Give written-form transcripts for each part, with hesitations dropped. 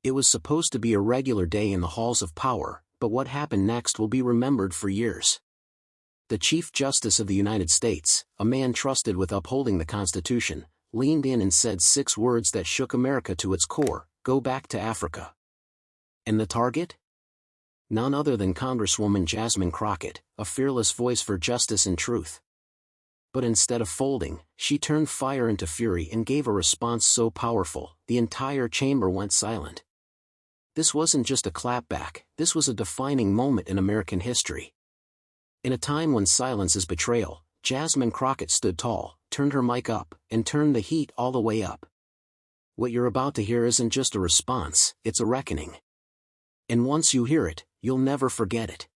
It was supposed to be a regular day in the halls of power, but what happened next will be remembered for years. The Chief Justice of the United States, a man trusted with upholding the Constitution, leaned in and said 6 words that shook America to its core: "Go back to Africa." And the target? None other than Congresswoman Jasmine Crockett, a fearless voice for justice and truth. But instead of folding, she turned fire into fury and gave a response so powerful, the entire chamber went silent. This wasn't just a clapback, this was a defining moment in American history. In a time when silence is betrayal, Jasmine Crockett stood tall, turned her mic up, and turned the heat all the way up. What you're about to hear isn't just a response, it's a reckoning. And once you hear it, you'll never forget it.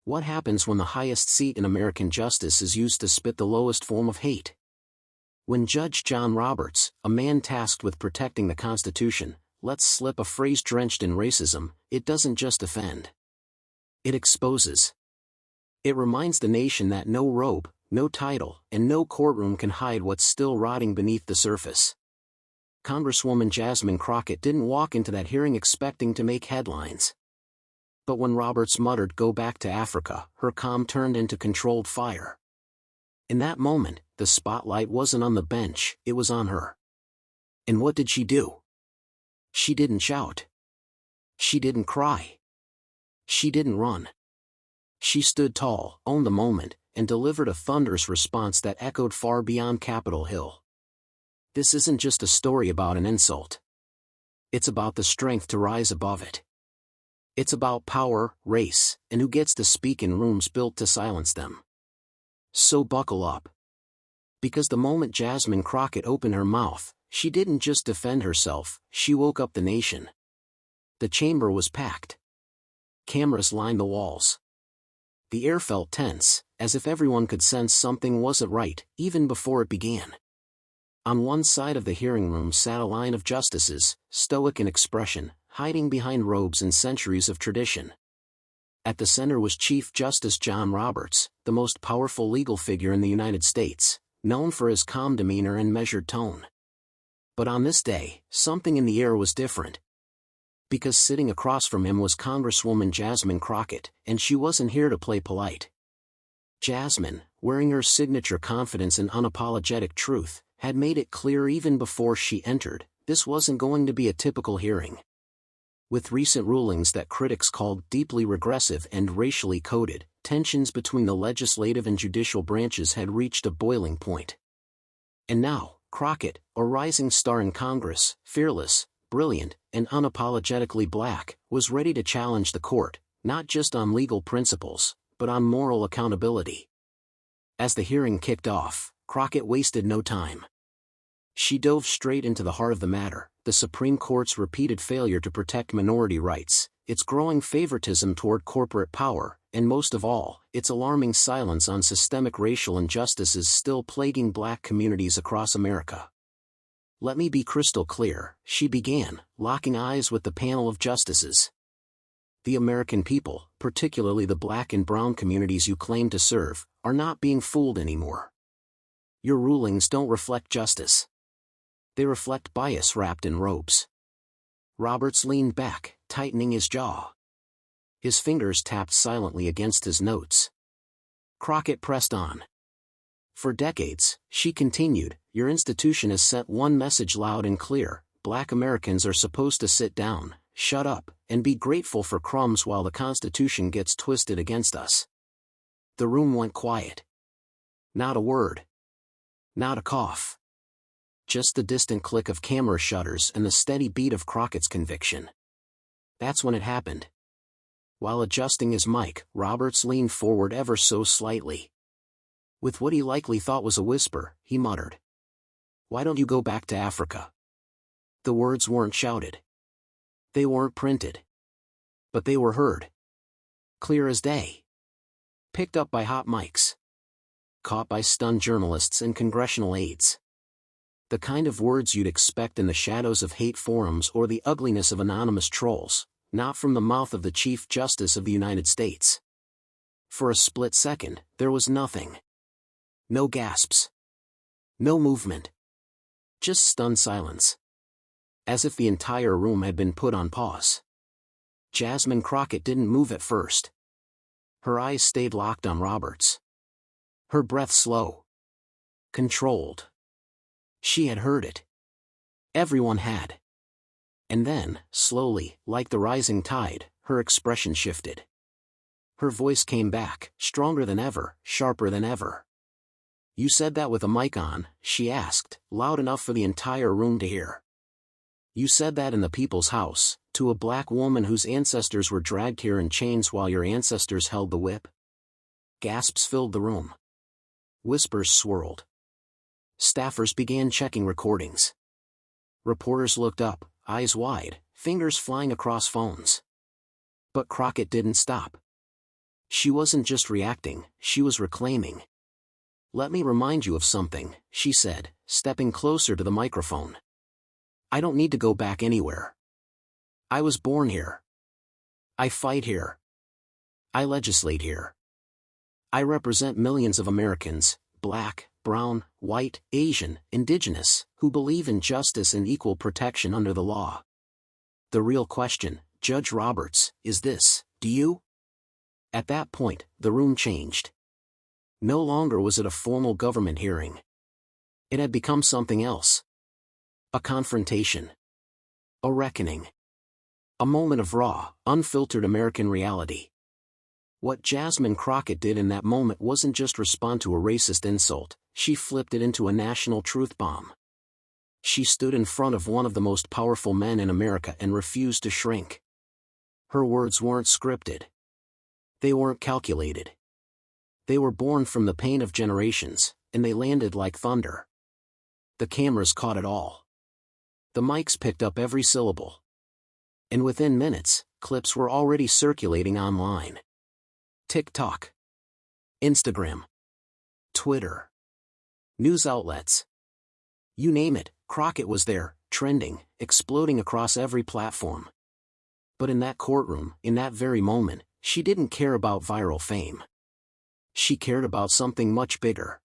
What happens when the highest seat in American justice is used to spit the lowest form of hate? When Judge John Roberts, a man tasked with protecting the Constitution, lets slip a phrase drenched in racism, it doesn't just offend. It exposes. It reminds the nation that no robe, no title, and no courtroom can hide what's still rotting beneath the surface. Congresswoman Jasmine Crockett didn't walk into that hearing expecting to make headlines. But when Roberts muttered "Go back to Africa," her calm turned into controlled fire. In that moment, the spotlight wasn't on the bench, it was on her. And what did she do? She didn't shout. She didn't cry. She didn't run. She stood tall, owned the moment, and delivered a thunderous response that echoed far beyond Capitol Hill. This isn't just a story about an insult. It's about the strength to rise above it. It's about power, race, and who gets to speak in rooms built to silence them. So buckle up. Because the moment Jasmine Crockett opened her mouth, she didn't just defend herself, she woke up the nation. The chamber was packed. Cameras lined the walls. The air felt tense, as if everyone could sense something wasn't right, even before it began. On one side of the hearing room sat a line of justices, stoic in expression, hiding behind robes and centuries of tradition. At the center was Chief Justice John Roberts, the most powerful legal figure in the United States, known for his calm demeanor and measured tone. But on this day, something in the air was different. Because sitting across from him was Congresswoman Jasmine Crockett, and she wasn't here to play polite. Jasmine, wearing her signature confidence and unapologetic truth, had made it clear even before she entered, this wasn't going to be a typical hearing. With recent rulings that critics called deeply regressive and racially coded, tensions between the legislative and judicial branches had reached a boiling point. And now, Crockett, a rising star in Congress, fearless, brilliant, and unapologetically black, was ready to challenge the court, not just on legal principles, but on moral accountability. As the hearing kicked off, Crockett wasted no time. She dove straight into the heart of the matter: the Supreme Court's repeated failure to protect minority rights, its growing favoritism toward corporate power, and most of all, its alarming silence on systemic racial injustices still plaguing black communities across America. "Let me be crystal clear," she began, locking eyes with the panel of justices. "The American people, particularly the black and brown communities you claim to serve, are not being fooled anymore. Your rulings don't reflect justice. They reflect bias wrapped in robes." Roberts leaned back, tightening his jaw. His fingers tapped silently against his notes. Crockett pressed on. "For decades," she continued, "your institution has sent one message loud and clear: Black Americans are supposed to sit down, shut up, and be grateful for crumbs while the Constitution gets twisted against us." The room went quiet. Not a word. Not a cough. Just the distant click of camera shutters and the steady beat of Crockett's conviction. That's when it happened. While adjusting his mic, Roberts leaned forward ever so slightly. With what he likely thought was a whisper, he muttered, "Why don't you go back to Africa?" The words weren't shouted. They weren't printed. But they were heard. Clear as day. Picked up by hot mics. Caught by stunned journalists and congressional aides. The kind of words you'd expect in the shadows of hate forums or the ugliness of anonymous trolls, not from the mouth of the Chief Justice of the United States. For a split second, there was nothing. No gasps. No movement. Just stunned silence. as if the entire room had been put on pause. Jasmine Crockett didn't move at first. Her eyes stayed locked on Roberts. Her breath slow. Controlled. She had heard it. Everyone had. And then, slowly, like the rising tide, her expression shifted. Her voice came back, stronger than ever, sharper than ever. "You said that with a mic on?" she asked, loud enough for the entire room to hear. "You said that in the people's house, to a black woman whose ancestors were dragged here in chains while your ancestors held the whip?" Gasps filled the room. Whispers swirled. Staffers began checking recordings. Reporters looked up, eyes wide, fingers flying across phones. But Crockett didn't stop. She wasn't just reacting, she was reclaiming. "Let me remind you of something," she said, stepping closer to the microphone. "I don't need to go back anywhere. I was born here. I fight here. I legislate here. I represent millions of Americans, black, brown, white, Asian, indigenous, who believe in justice and equal protection under the law. The real question, Judge Roberts, is this: do you?" At that point, the room changed. No longer was it a formal government hearing. It had become something else. A confrontation. A reckoning. A moment of raw, unfiltered American reality. What Jasmine Crockett did in that moment wasn't just respond to a racist insult, she flipped it into a national truth bomb. She stood in front of one of the most powerful men in America and refused to shrink. Her words weren't scripted. They weren't calculated. They were born from the pain of generations, and they landed like thunder. The cameras caught it all. The mics picked up every syllable. And within minutes, clips were already circulating online. TikTok. Instagram. Twitter. News outlets. You name it, Crockett was there, trending, exploding across every platform. But in that courtroom, in that very moment, she didn't care about viral fame. She cared about something much bigger.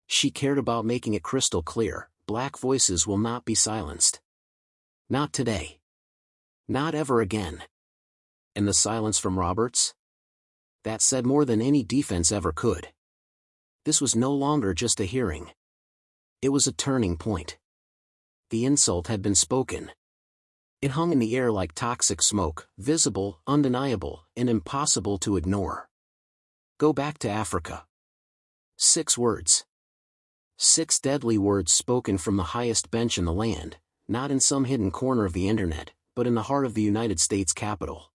She cared about making it crystal clear: black voices will not be silenced. Not today. Not ever again. And the silence from Roberts? That said more than any defense ever could. This was no longer just a hearing. It was a turning point. The insult had been spoken. It hung in the air like toxic smoke, visible, undeniable, and impossible to ignore. Go back to Africa. 6 words. 6 deadly words spoken from the highest bench in the land, not in some hidden corner of the internet, but in the heart of the United States Capitol.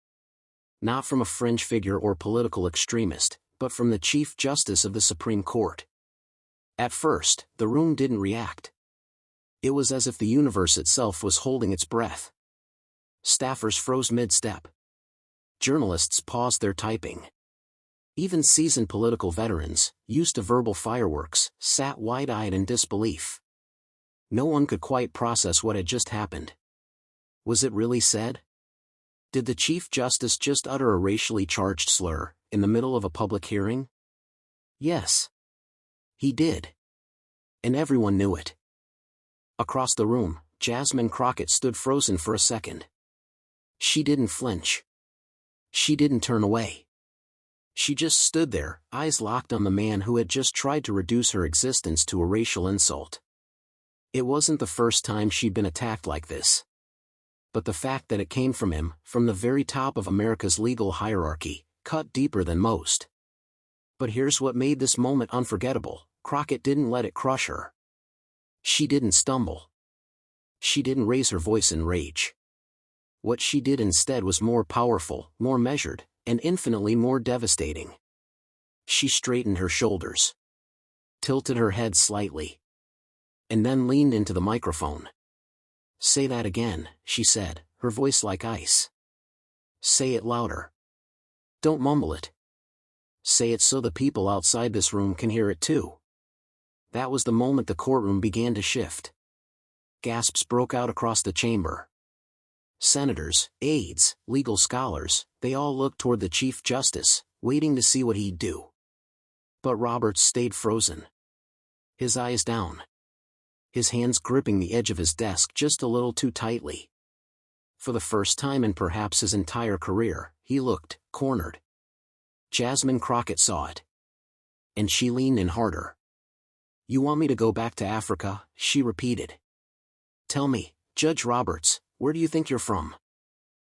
Not from a fringe figure or political extremist, but from the Chief Justice of the Supreme Court. At first, the room didn't react. It was as if the universe itself was holding its breath. Staffers froze mid-step. Journalists paused their typing. Even seasoned political veterans, used to verbal fireworks, sat wide-eyed in disbelief. No one could quite process what had just happened. Was it really said? Did the Chief Justice just utter a racially charged slur, in the middle of a public hearing? Yes. He did. And everyone knew it. Across the room, Jasmine Crockett stood frozen for a second. She didn't flinch. She didn't turn away. She just stood there, eyes locked on the man who had just tried to reduce her existence to a racial insult. It wasn't the first time she'd been attacked like this. But the fact that it came from him, from the very top of America's legal hierarchy, cut deeper than most. But here's what made this moment unforgettable: Crockett didn't let it crush her. She didn't stumble. She didn't raise her voice in rage. What she did instead was more powerful, more measured, and infinitely more devastating. She straightened her shoulders, tilted her head slightly, and then leaned into the microphone. "Say that again," she said, her voice like ice. "Say it louder. Don't mumble it. Say it so the people outside this room can hear it too." That was the moment the courtroom began to shift. Gasps broke out across the chamber. Senators, aides, legal scholars, they all looked toward the Chief Justice, waiting to see what he'd do. But Roberts stayed frozen. His eyes down. his hands gripping the edge of his desk just a little too tightly. For the first time in perhaps his entire career, he looked cornered. Jasmine Crockett saw it. And she leaned in harder. "You want me to go back to Africa?" she repeated. "Tell me, Judge Roberts, where do you think you're from?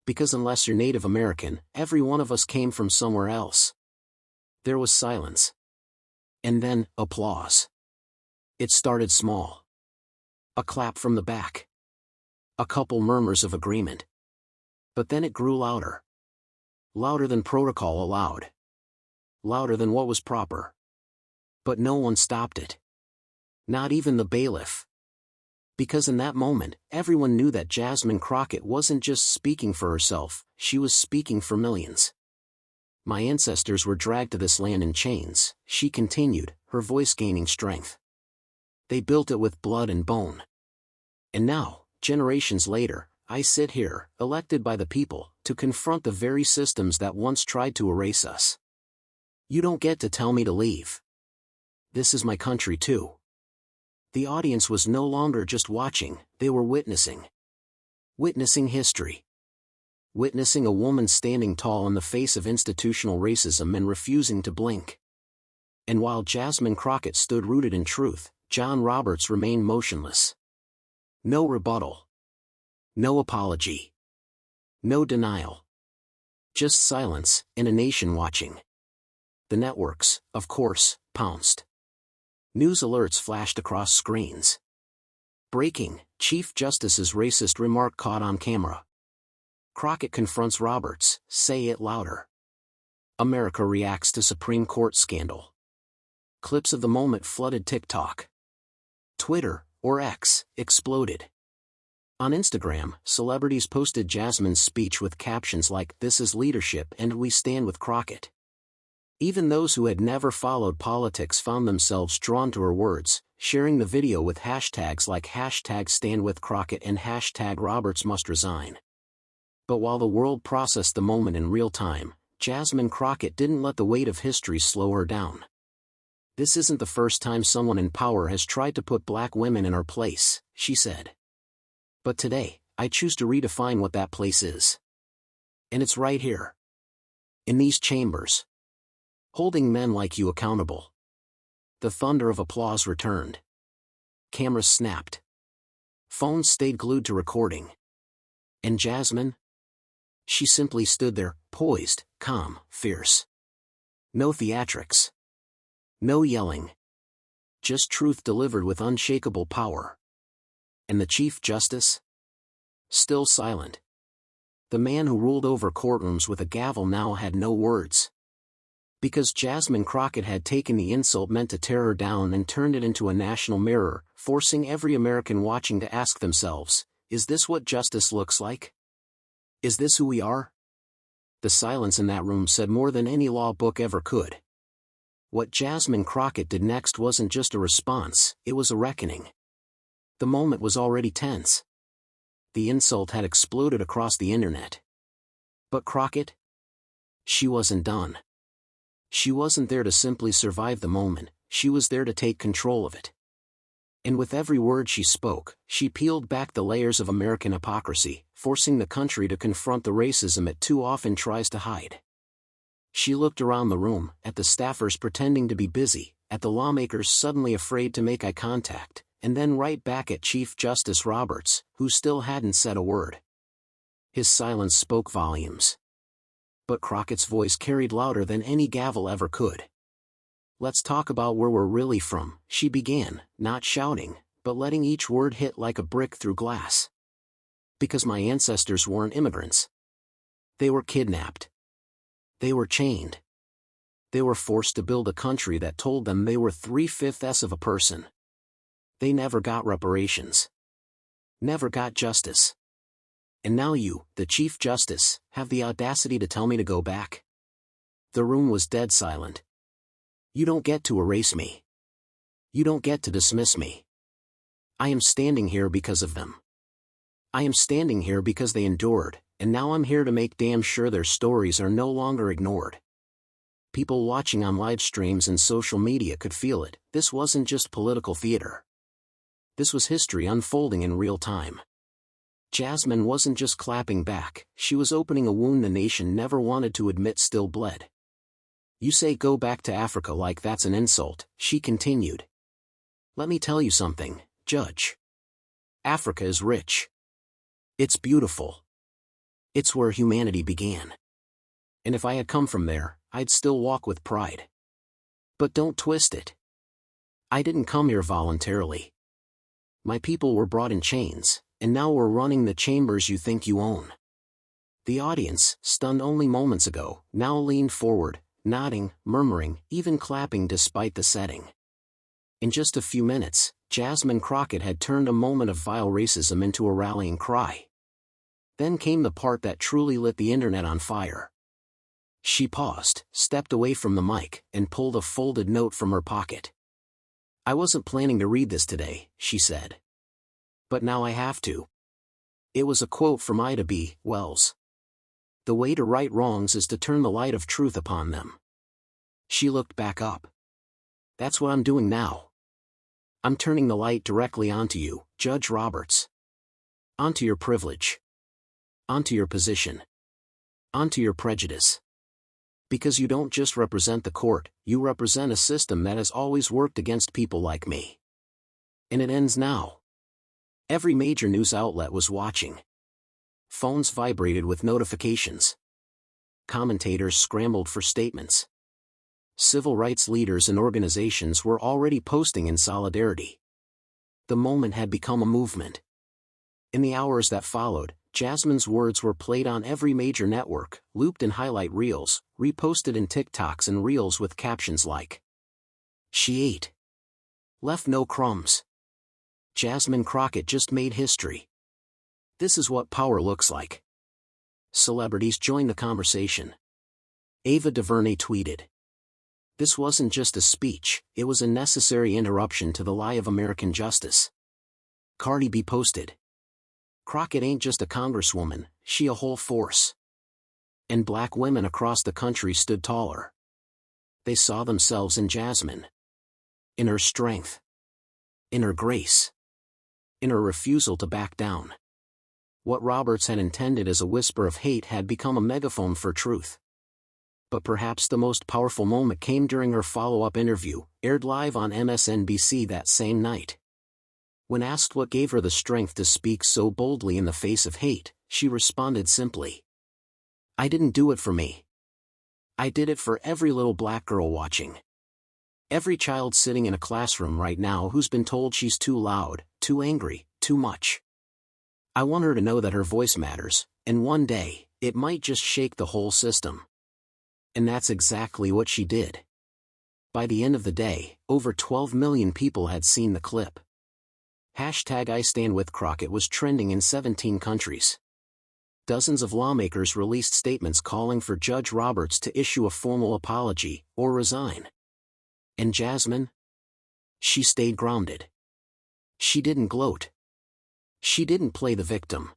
Because unless you're Native American, every one of us came from somewhere else." There was silence. And then, applause. It started small. A clap from the back. A couple murmurs of agreement. But then it grew louder. Louder than protocol allowed. Louder than what was proper. But no one stopped it. Not even the bailiff. Because in that moment, everyone knew that Jasmine Crockett wasn't just speaking for herself, she was speaking for millions. "My ancestors were dragged to this land in chains," she continued, her voice gaining strength. "They built it with blood and bone. And now, generations later, I sit here, elected by the people, to confront the very systems that once tried to erase us. You don't get to tell me to leave. This is my country too." The audience was no longer just watching, they were witnessing. Witnessing history. Witnessing a woman standing tall in the face of institutional racism and refusing to blink. And while Jasmine Crockett stood rooted in truth, John Roberts remained motionless. No rebuttal. No apology. No denial. Just silence, and a nation watching. The networks, of course, pounced. News alerts flashed across screens. Breaking: Chief Justice's racist remark caught on camera. Crockett confronts Roberts, say it louder. America reacts to Supreme Court scandal. Clips of the moment flooded TikTok. Twitter, or X, exploded. On Instagram, celebrities posted Jasmine's speech with captions like, "This is leadership and we stand with Crockett." Even those who had never followed politics found themselves drawn to her words, sharing the video with hashtags like #StandWithCrockett and #RobertsMustResign. But while the world processed the moment in real time, Jasmine Crockett didn't let the weight of history slow her down. "This isn't the first time someone in power has tried to put black women in our place," she said. "But today, I choose to redefine what that place is. And it's right here. In these chambers. Holding men like you accountable." The thunder of applause returned. Cameras snapped. Phones stayed glued to recording. And Jasmine? She simply stood there, poised, calm, fierce. No theatrics. No yelling. Just truth delivered with unshakable power. And the Chief Justice? Still silent. The man who ruled over courtrooms with a gavel now had no words. Because Jasmine Crockett had taken the insult meant to tear her down and turned it into a national mirror, forcing every American watching to ask themselves, is this what justice looks like? Is this who we are? The silence in that room said more than any law book ever could. What Jasmine Crockett did next wasn't just a response, it was a reckoning. The moment was already tense. The insult had exploded across the internet. But Crockett? She wasn't done. She wasn't there to simply survive the moment, she was there to take control of it. And with every word she spoke, she peeled back the layers of American hypocrisy, forcing the country to confront the racism it too often tries to hide. She looked around the room, at the staffers pretending to be busy, at the lawmakers suddenly afraid to make eye contact, and then right back at Chief Justice Roberts, who still hadn't said a word. His silence spoke volumes. But Crockett's voice carried louder than any gavel ever could. "Let's talk about where we're really from," she began, not shouting, but letting each word hit like a brick through glass. "Because my ancestors weren't immigrants. They were kidnapped. They were chained. They were forced to build a country that told them they were 3/5 of a person. They never got reparations. Never got justice. And now you, the Chief Justice, have the audacity to tell me to go back?" The room was dead silent. "You don't get to erase me. You don't get to dismiss me. I am standing here because of them. I am standing here because they endured, and now I'm here to make damn sure their stories are no longer ignored." People watching on live streams and social media could feel it. This wasn't just political theater. This was history unfolding in real time. Jasmine wasn't just clapping back, she was opening a wound the nation never wanted to admit still bled. You say go back to Africa like that's an insult, she continued. Let me tell you something, Judge. Africa is rich. It's beautiful. It's where humanity began. And if I had come from there, I'd still walk with pride. But don't twist it. I didn't come here voluntarily. My people were brought in chains, and now we're running the chambers you think you own. The audience, stunned only moments ago, now leaned forward, nodding, murmuring, even clapping despite the setting. In just a few minutes, Jasmine Crockett had turned a moment of vile racism into a rallying cry. Then came the part that truly lit the internet on fire. She paused, stepped away from the mic, and pulled a folded note from her pocket. I wasn't planning to read this today, she said. But now I have to. It was a quote from Ida B. Wells. The way to right wrongs is to turn the light of truth upon them. She looked back up. That's what I'm doing now. I'm turning the light directly onto you, Judge Roberts. Onto your privilege. Onto your position. Onto your prejudice. Because you don't just represent the court, you represent a system that has always worked against people like me. And it ends now. Every major news outlet was watching. Phones vibrated with notifications. Commentators scrambled for statements. Civil rights leaders and organizations were already posting in solidarity. The moment had become a movement. In the hours that followed, Jasmine's words were played on every major network, looped in highlight reels, reposted in TikToks and reels with captions like, "She ate. Left no crumbs. Jasmine Crockett just made history. This is what power looks like." Celebrities joined the conversation. Ava DuVernay tweeted. This wasn't just a speech, it was a necessary interruption to the lie of American justice. Cardi B posted. Crockett ain't just a congresswoman, she a whole force. And black women across the country stood taller. They saw themselves in Jasmine. In her strength. In her grace. In her refusal to back down. What Roberts had intended as a whisper of hate had become a megaphone for truth. But perhaps the most powerful moment came during her follow-up interview, aired live on MSNBC that same night. When asked what gave her the strength to speak so boldly in the face of hate, she responded simply. I didn't do it for me. I did it for every little black girl watching. Every child sitting in a classroom right now who's been told she's too loud, too angry, too much. I want her to know that her voice matters, and one day, it might just shake the whole system. And that's exactly what she did. By the end of the day, over 12 million people had seen the clip. Hashtag #IStandWithCrockett was trending in 17 countries. Dozens of lawmakers released statements calling for Judge Roberts to issue a formal apology, or resign. And Jasmine? She stayed grounded. She didn't gloat. She didn't play the victim.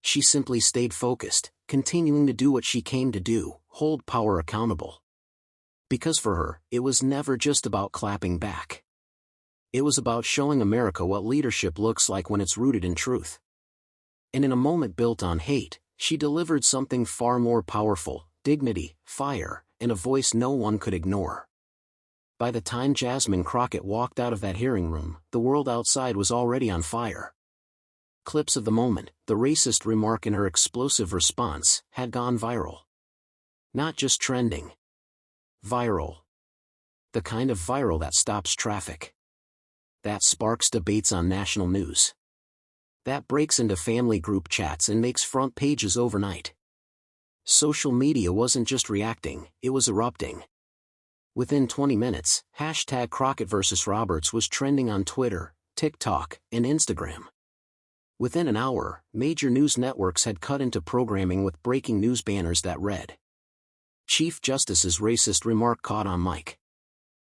She simply stayed focused, continuing to do what she came to do, hold power accountable. Because for her, it was never just about clapping back. It was about showing America what leadership looks like when it's rooted in truth. And in a moment built on hate, she delivered something far more powerful, dignity, fire, and a voice no one could ignore. By the time Jasmine Crockett walked out of that hearing room, the world outside was already on fire. Clips of the moment, the racist remark in her explosive response, had gone viral. Not just trending. Viral. The kind of viral that stops traffic. That sparks debates on national news. That breaks into family group chats and makes front pages overnight. Social media wasn't just reacting, it was erupting. Within 20 minutes, hashtag Crockett vs. Roberts was trending on Twitter, TikTok, and Instagram. Within an hour, major news networks had cut into programming with breaking news banners that read, Chief Justice's racist remark caught on mic.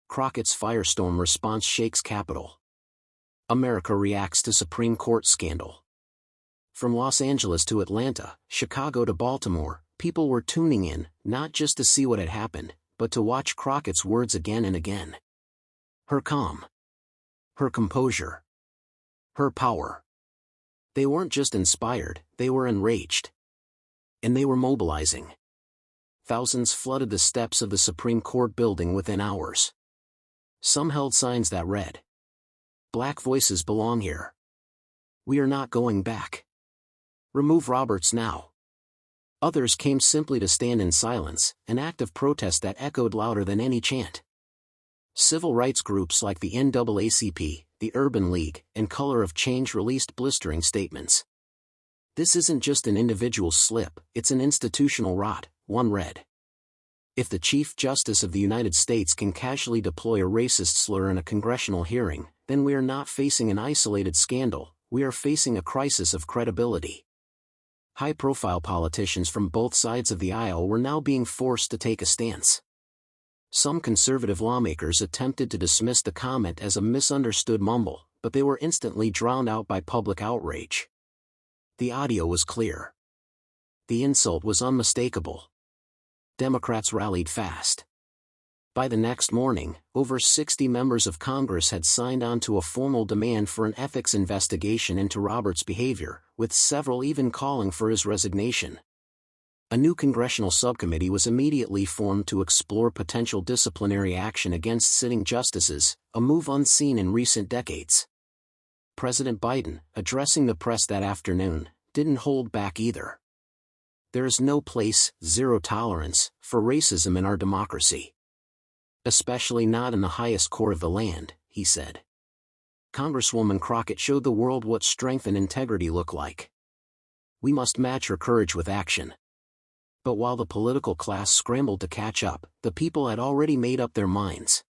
Crockett's firestorm response shakes Capitol. America reacts to Supreme Court scandal. From Los Angeles to Atlanta, Chicago to Baltimore, people were tuning in, not just to see what had happened, but to watch Crockett's words again and again. Her calm. Her composure. Her power. They weren't just inspired, they were enraged. And they were mobilizing. Thousands flooded the steps of the Supreme Court building within hours. Some held signs that read, "Black voices belong here. We are not going back. Remove Roberts now." Others came simply to stand in silence, an act of protest that echoed louder than any chant. Civil rights groups like the NAACP, the Urban League, and Color of Change released blistering statements. "This isn't just an individual slip, it's an institutional rot," one read. "If the Chief Justice of the United States can casually deploy a racist slur in a congressional hearing, then we are not facing an isolated scandal, we are facing a crisis of credibility." High-profile politicians from both sides of the aisle were now being forced to take a stance. Some conservative lawmakers attempted to dismiss the comment as a misunderstood mumble, but they were instantly drowned out by public outrage. The audio was clear. The insult was unmistakable. Democrats rallied fast. By the next morning, over 60 members of Congress had signed on to a formal demand for an ethics investigation into Roberts' behavior, with several even calling for his resignation. A new congressional subcommittee was immediately formed to explore potential disciplinary action against sitting justices, a move unseen in recent decades. President Biden, addressing the press that afternoon, didn't hold back either. "There is no place, zero tolerance, for racism in our democracy. Especially not in the highest court of the land," he said. Congresswoman Crockett showed the world what strength and integrity look like. We must match her courage with action. But while the political class scrambled to catch up, the people had already made up their minds.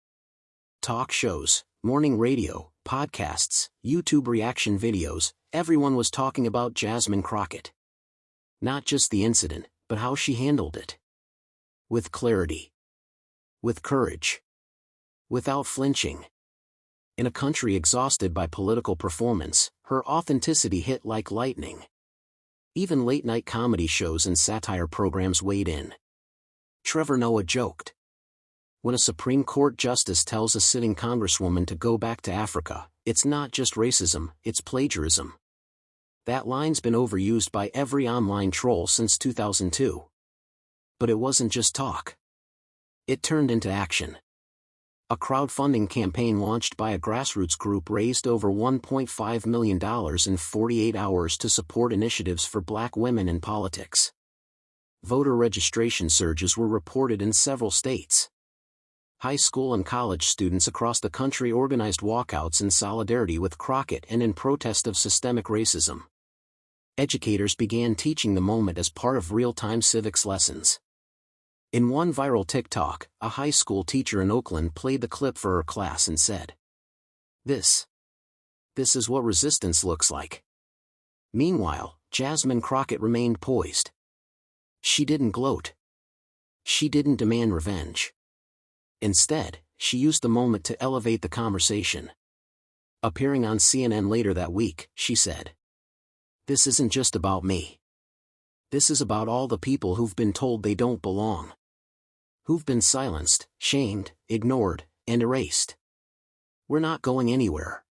Talk shows, morning radio, podcasts, YouTube reaction videos, everyone was talking about Jasmine Crockett. Not just the incident, but how she handled it. With clarity. With courage. Without flinching. In a country exhausted by political performance, her authenticity hit like lightning. Even late-night comedy shows and satire programs weighed in. Trevor Noah joked, "When a Supreme Court justice tells a sitting congresswoman to go back to Africa, it's not just racism, it's plagiarism." That line's been overused by every online troll since 2002. But it wasn't just talk. It turned into action. A crowdfunding campaign launched by a grassroots group raised over $1.5 million in 48 hours to support initiatives for Black women in politics. Voter registration surges were reported in several states. High school and college students across the country organized walkouts in solidarity with Crockett and in protest of systemic racism. Educators began teaching the moment as part of real-time civics lessons. In one viral TikTok, a high school teacher in Oakland played the clip for her class and said, This is what resistance looks like." Meanwhile, Jasmine Crockett remained poised. She didn't gloat. She didn't demand revenge. Instead, she used the moment to elevate the conversation. Appearing on CNN later that week, she said, "This isn't just about me. This is about all the people who've been told they don't belong. Who've been silenced, shamed, ignored, and erased. We're not going anywhere.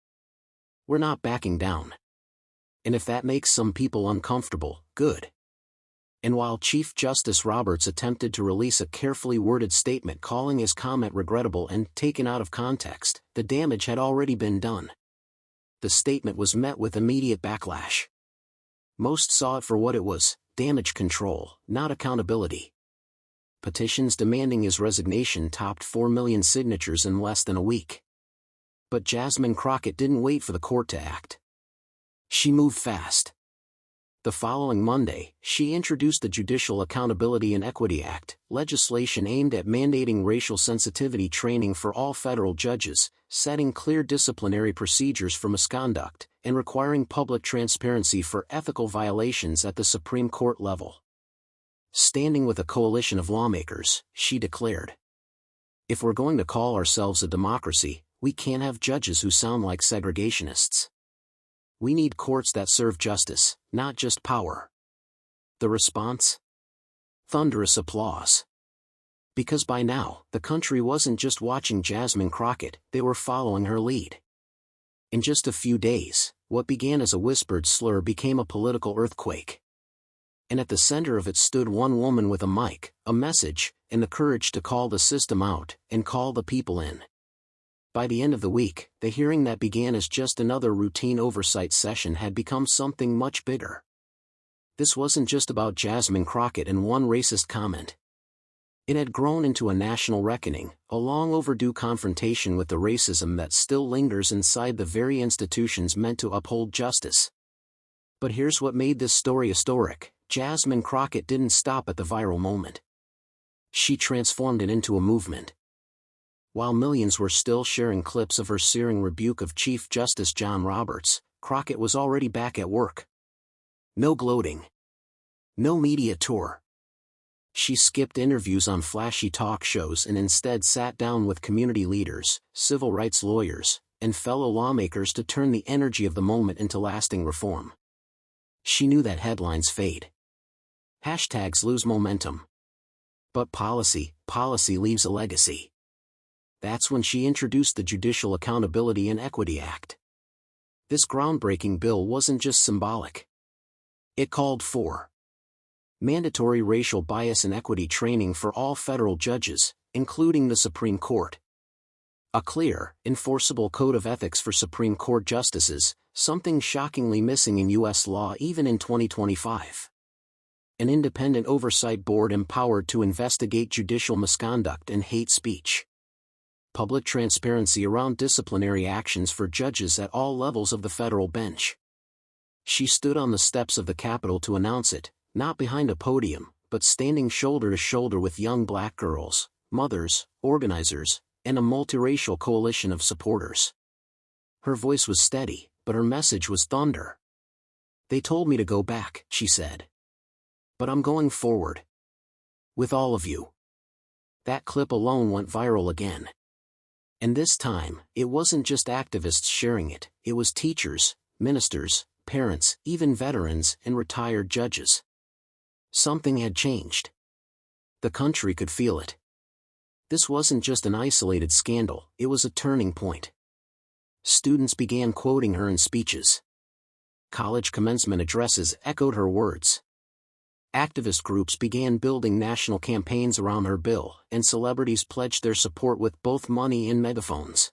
We're not backing down. And if that makes some people uncomfortable, good." And while Chief Justice Roberts attempted to release a carefully worded statement calling his comment regrettable and taken out of context, the damage had already been done. The statement was met with immediate backlash. Most saw it for what it was, damage control, not accountability. Petitions demanding his resignation topped 4 million signatures in less than a week. But Jasmine Crockett didn't wait for the court to act. She moved fast. The following Monday, she introduced the Judicial Accountability and Equity Act, legislation aimed at mandating racial sensitivity training for all federal judges, setting clear disciplinary procedures for misconduct, and requiring public transparency for ethical violations at the Supreme Court level. Standing with a coalition of lawmakers, she declared, "If we're going to call ourselves a democracy, we can't have judges who sound like segregationists. We need courts that serve justice, not just power." The response? Thunderous applause. Because by now, the country wasn't just watching Jasmine Crockett, they were following her lead. In just a few days, what began as a whispered slur became a political earthquake. And at the center of it stood one woman with a mic, a message, and the courage to call the system out and call the people in. By the end of the week, the hearing that began as just another routine oversight session had become something much bigger. This wasn't just about Jasmine Crockett and one racist comment. It had grown into a national reckoning, a long overdue confrontation with the racism that still lingers inside the very institutions meant to uphold justice. But here's what made this story historic: Jasmine Crockett didn't stop at the viral moment. She transformed it into a movement. While millions were still sharing clips of her searing rebuke of Chief Justice John Roberts, Crockett was already back at work. No gloating. No media tour. She skipped interviews on flashy talk shows and instead sat down with community leaders, civil rights lawyers, and fellow lawmakers to turn the energy of the moment into lasting reform. She knew that headlines fade. Hashtags lose momentum. But policy leaves a legacy. That's when she introduced the Judicial Accountability and Equity Act. This groundbreaking bill wasn't just symbolic. It called for mandatory racial bias and equity training for all federal judges, including the Supreme Court. A clear, enforceable code of ethics for Supreme Court justices, something shockingly missing in U.S. law even in 2025. An independent oversight board empowered to investigate judicial misconduct and hate speech. Public transparency around disciplinary actions for judges at all levels of the federal bench. She stood on the steps of the Capitol to announce it, not behind a podium, but standing shoulder to shoulder with young black girls, mothers, organizers, and a multiracial coalition of supporters. Her voice was steady, but her message was thunder. "They told me to go back," she said. "But I'm going forward. With all of you." That clip alone went viral again. And this time, it wasn't just activists sharing it, it was teachers, ministers, parents, even veterans and retired judges. Something had changed. The country could feel it. This wasn't just an isolated scandal, it was a turning point. Students began quoting her in speeches. College commencement addresses echoed her words. Activist groups began building national campaigns around her bill, and celebrities pledged their support with both money and megaphones.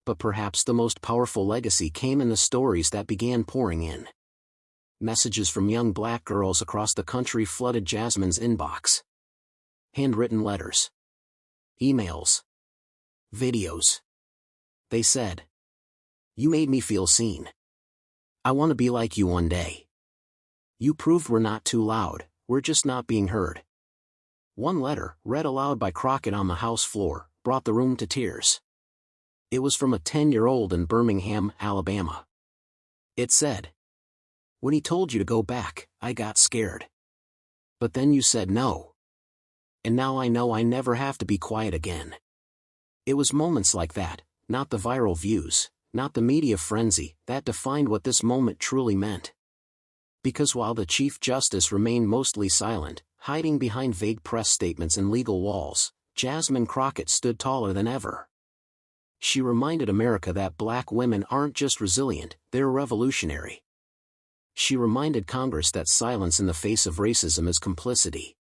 But perhaps the most powerful legacy came in the stories that began pouring in. Messages from young black girls across the country flooded Jasmine's inbox. Handwritten letters. Emails. Videos. They said, "You made me feel seen. I want to be like you one day. You proved we're not too loud, we're just not being heard." One letter, read aloud by Crockett on the House floor, brought the room to tears. It was from a 10-year-old in Birmingham, Alabama. It said, "When he told you to go back, I got scared. But then you said no. And now I know I never have to be quiet again." It was moments like that, not the viral views, not the media frenzy, that defined what this moment truly meant. Because while the Chief Justice remained mostly silent, hiding behind vague press statements and legal walls, Jasmine Crockett stood taller than ever. She reminded America that black women aren't just resilient, they're revolutionary. She reminded Congress that silence in the face of racism is complicity.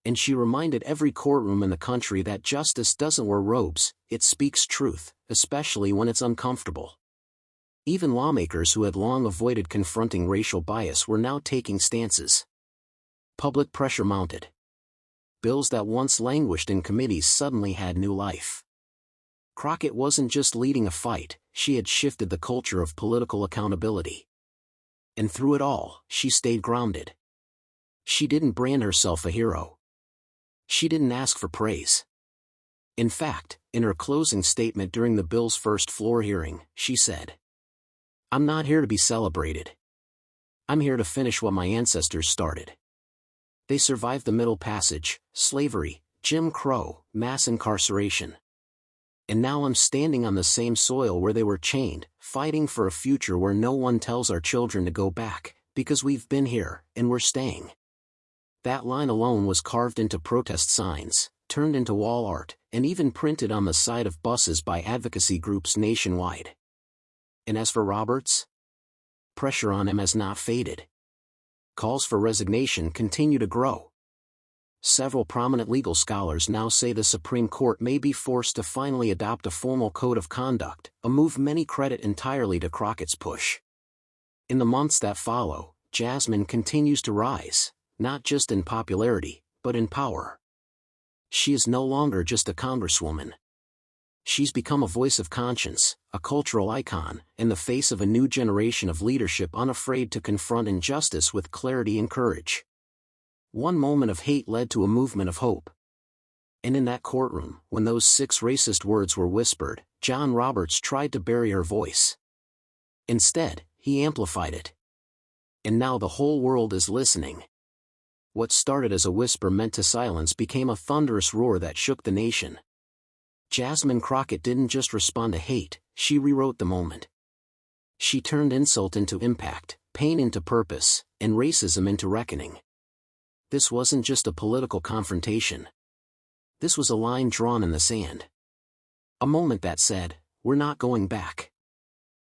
And she reminded every courtroom in the country that justice doesn't wear robes, it speaks truth, especially when it's uncomfortable. Even lawmakers who had long avoided confronting racial bias were now taking stances. Public pressure mounted. Bills that once languished in committees suddenly had new life. Crockett wasn't just leading a fight, she had shifted the culture of political accountability. And through it all, she stayed grounded. She didn't brand herself a hero. She didn't ask for praise. In fact, in her closing statement during the bill's first floor hearing, she said, "I'm not here to be celebrated. I'm here to finish what my ancestors started. They survived the Middle Passage, slavery, Jim Crow, mass incarceration. And now I'm standing on the same soil where they were chained, fighting for a future where no one tells our children to go back, because we've been here, and we're staying." That line alone was carved into protest signs, turned into wall art, and even printed on the side of buses by advocacy groups nationwide. And as for Roberts? Pressure on him has not faded. Calls for resignation continue to grow. Several prominent legal scholars now say the Supreme Court may be forced to finally adopt a formal code of conduct, a move many credit entirely to Crockett's push. In the months that follow, Jasmine continues to rise, not just in popularity, but in power. She is no longer just a congresswoman. She's become a voice of conscience, a cultural icon, and the face of a new generation of leadership unafraid to confront injustice with clarity and courage. One moment of hate led to a movement of hope. And in that courtroom, when those 6 racist words were whispered, John Roberts tried to bury her voice. Instead, he amplified it. And now the whole world is listening. What started as a whisper meant to silence became a thunderous roar that shook the nation. Jasmine Crockett didn't just respond to hate, she rewrote the moment. She turned insult into impact, pain into purpose, and racism into reckoning. This wasn't just a political confrontation. This was a line drawn in the sand. A moment that said, we're not going back.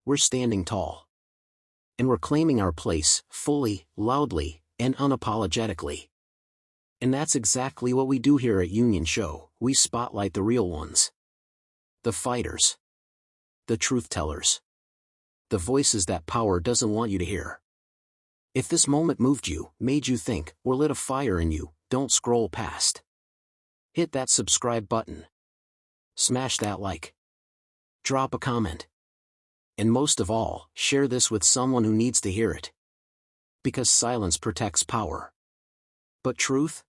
We're standing tall. And we're claiming our place, fully, loudly, and unapologetically. And that's exactly what we do here at Union Show. We spotlight the real ones. The fighters. The truth tellers. The voices that power doesn't want you to hear. If this moment moved you, made you think, or lit a fire in you, don't scroll past. Hit that subscribe button. Smash that like. Drop a comment. And most of all, share this with someone who needs to hear it. Because silence protects power. But truth?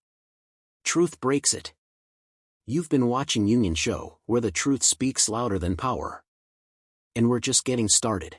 Truth breaks it. You've been watching Union Show, where the truth speaks louder than power. And we're just getting started.